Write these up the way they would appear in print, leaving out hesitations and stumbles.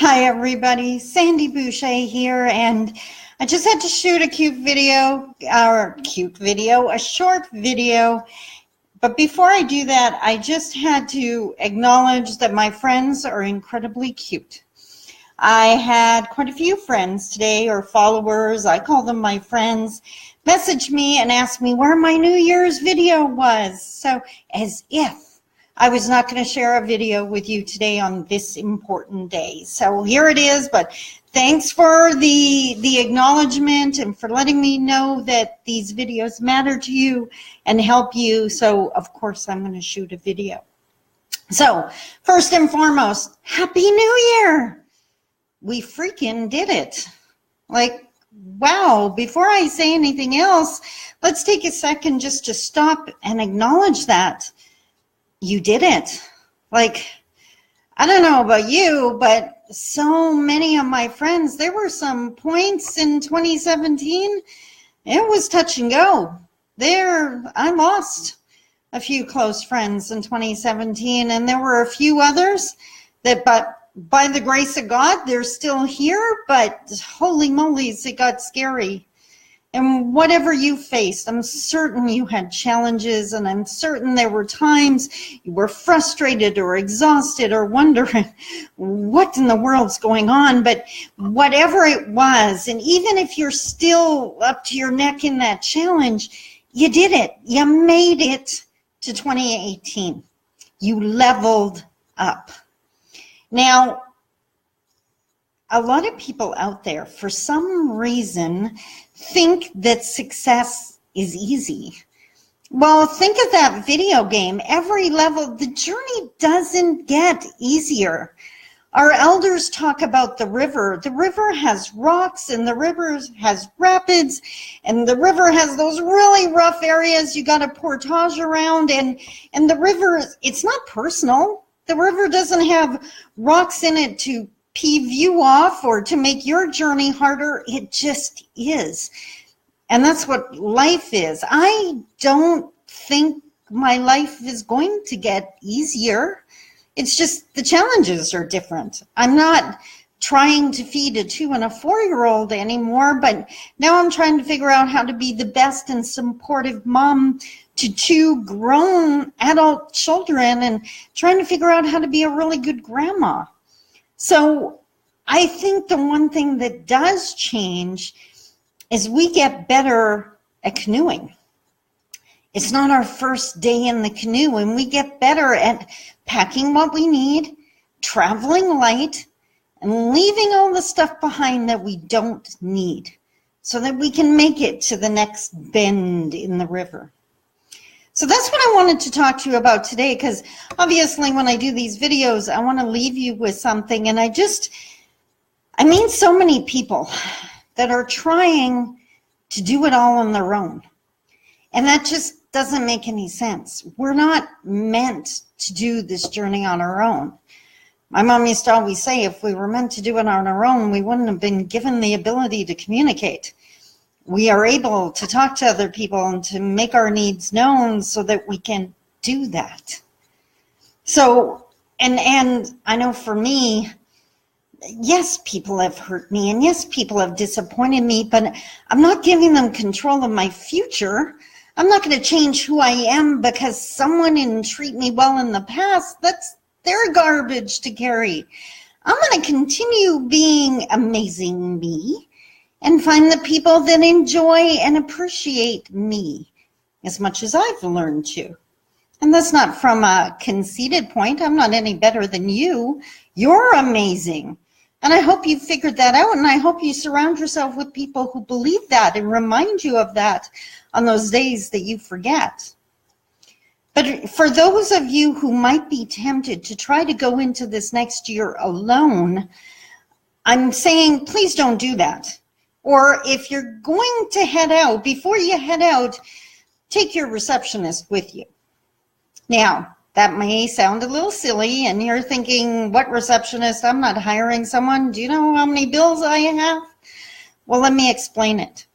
Hi everybody, Sandy Boucher here, and I just had to shoot a short video. But before I do that, I just had to acknowledge that my friends are incredibly cute. I had quite a few friends today, or followers, I call them my friends, message me and ask me where my New Year's video was. So as if I was not going to share a video with you today on this important day. So here it is, but thanks for the acknowledgement and for letting me know that these videos matter to you and help you. So of course I'm going to shoot a video. So first and foremost, Happy New Year! We freaking did it. Like, wow, before I say anything else, let's take a second just to stop and acknowledge that. You did it. Like, I don't know about you, but so many of my friends, there were some points in 2017, it was touch and go. I lost a few close friends in 2017, and there were a few others that, but by the grace of God, they're still here, but holy moly's, it got scary. And whatever you faced, I'm certain you had challenges, and I'm certain there were times you were frustrated or exhausted or wondering what in the world's going on. But whatever it was, and even if you're still up to your neck in that challenge, you did it. You made it to 2018. You leveled up. Now, a lot of people out there, for some reason, think that success is easy. Well, think of that video game. Every level, the journey doesn't get easier. Our elders talk about the river. The river has rocks, and the river has rapids, and the river has those really rough areas you got to portage around, and the river, it's not personal. The river doesn't have rocks in it to peeve you off or to make your journey harder. It just is. And that's what life is. I don't think my life is going to get easier. It's just the challenges are different. I'm not trying to feed a 2- and a 4-year-old anymore, but now I'm trying to figure out how to be the best and supportive mom to 2 grown adult children, and trying to figure out how to be a really good grandma. So I think the one thing that does change is we get better at canoeing. It's not our first day in the canoe, and we get better at packing what we need, traveling light, and leaving all the stuff behind that we don't need so that we can make it to the next bend in the river. So that's what I wanted to talk to you about today, because obviously when I do these videos, I want to leave you with something. And I mean so many people that are trying to do it all on their own. And that just doesn't make any sense. We're not meant to do this journey on our own. My mom used to always say, if we were meant to do it on our own, we wouldn't have been given the ability to communicate. We are able to talk to other people and to make our needs known so that we can do that. So, and I know for me, yes, people have hurt me, and yes, people have disappointed me, but I'm not giving them control of my future. I'm not going to change who I am because someone didn't treat me well in the past. That's their garbage to carry. I'm going to continue being amazing me, and find the people that enjoy and appreciate me as much as I've learned to. And that's not from a conceited point. I'm not any better than you. You're amazing. And I hope you figured that out, and I hope you surround yourself with people who believe that and remind you of that on those days that you forget. But for those of you who might be tempted to try to go into this next year alone, I'm saying please don't do that. Or if you're going to head out, before you head out, take your receptionist with you. Now, that may sound a little silly, and you're thinking, what receptionist? I'm not hiring someone. Do you know how many bills I have? Well, let me explain it.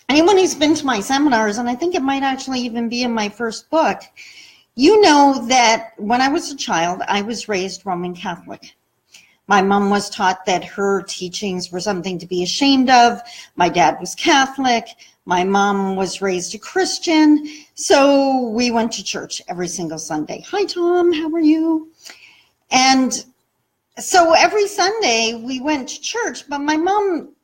Anyone who's been to my seminars, and I think it might actually even be in my first book, you know that when I was a child, I was raised Roman Catholic. My mom was taught that her teachings were something to be ashamed of. My dad was Catholic. My mom was raised a Christian. So we went to church every single Sunday. Hi, Tom, how are you? And so every Sunday we went to church, but my mom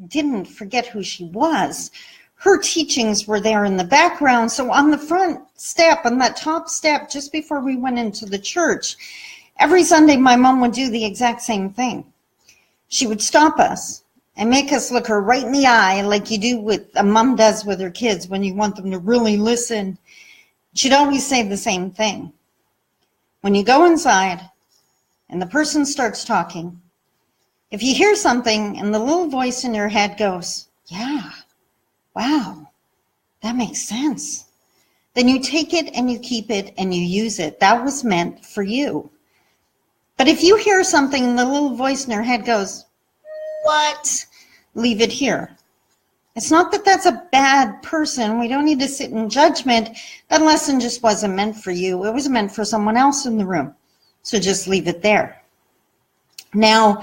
didn't forget who she was. Her teachings were there in the background. So on the front step, on that top step, just before we went into the church, every Sunday my mom would do the exact same thing. She would stop us and make us look her right in the eye, like you do with a mom does with her kids when you want them to really listen. She'd always say the same thing. When you go inside and the person starts talking, if you hear something and the little voice in your head goes, yeah, wow, that makes sense, then you take it and you keep it and you use it. That was meant for you. But if you hear something and the little voice in your head goes, what? Leave it here. It's not that that's a bad person. We don't need to sit in judgment. That lesson just wasn't meant for you. It was meant for someone else in the room. So just leave it there. Now,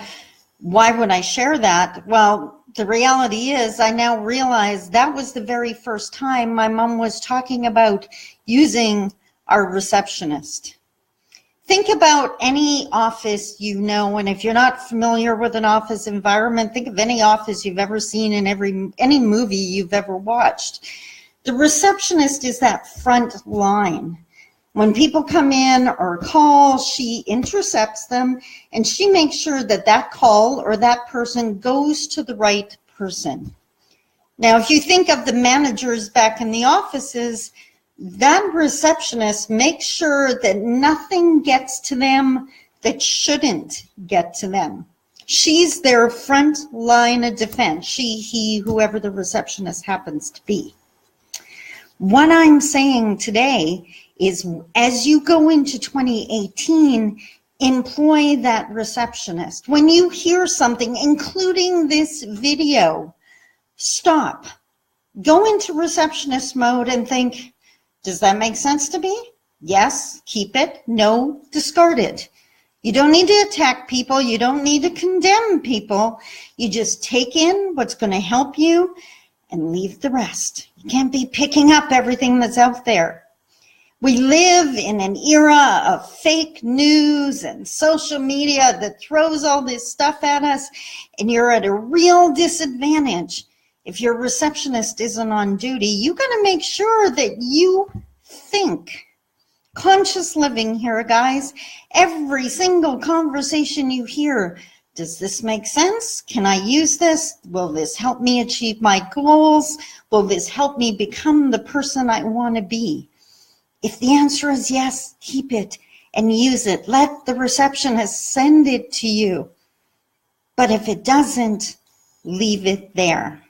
why would I share that? Well, the reality is I now realize that was the very first time my mom was talking about using our receptionist. Think about any office you know, and if you're not familiar with an office environment, think of any office you've ever seen in any movie you've ever watched. The receptionist is that front line. When people come in or call, she intercepts them and she makes sure that that call or that person goes to the right person. Now, if you think of the managers back in the offices, that receptionist makes sure that nothing gets to them that shouldn't get to them. She's their front line of defense. She, he, whoever the receptionist happens to be. What I'm saying today is as you go into 2018, employ that receptionist. When you hear something, including this video, stop. Go into receptionist mode and think, does that make sense to me? Yes, keep it. No, discard it. You don't need to attack people. You don't need to condemn people. You just take in what's going to help you and leave the rest. You can't be picking up everything that's out there. We live in an era of fake news and social media that throws all this stuff at us, and you're at a real disadvantage. If your receptionist isn't on duty, you got to make sure that you think. Conscious living here, guys. Every single conversation you hear, does this make sense? Can I use this? Will this help me achieve my goals? Will this help me become the person I want to be? If the answer is yes, keep it and use it. Let the receptionist send it to you. But if it doesn't, leave it there.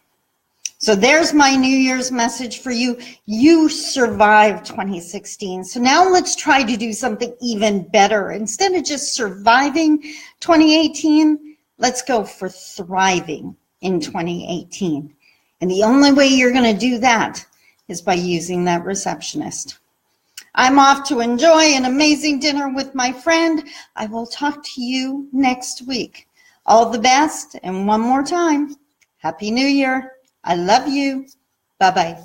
So there's my New Year's message for you. You survived 2016. So now let's try to do something even better. Instead of just surviving 2018, let's go for thriving in 2018. And the only way you're going to do that is by using that receptionist. I'm off to enjoy an amazing dinner with my friend. I will talk to you next week. All the best, and one more time, Happy New Year. I love you. Bye-bye.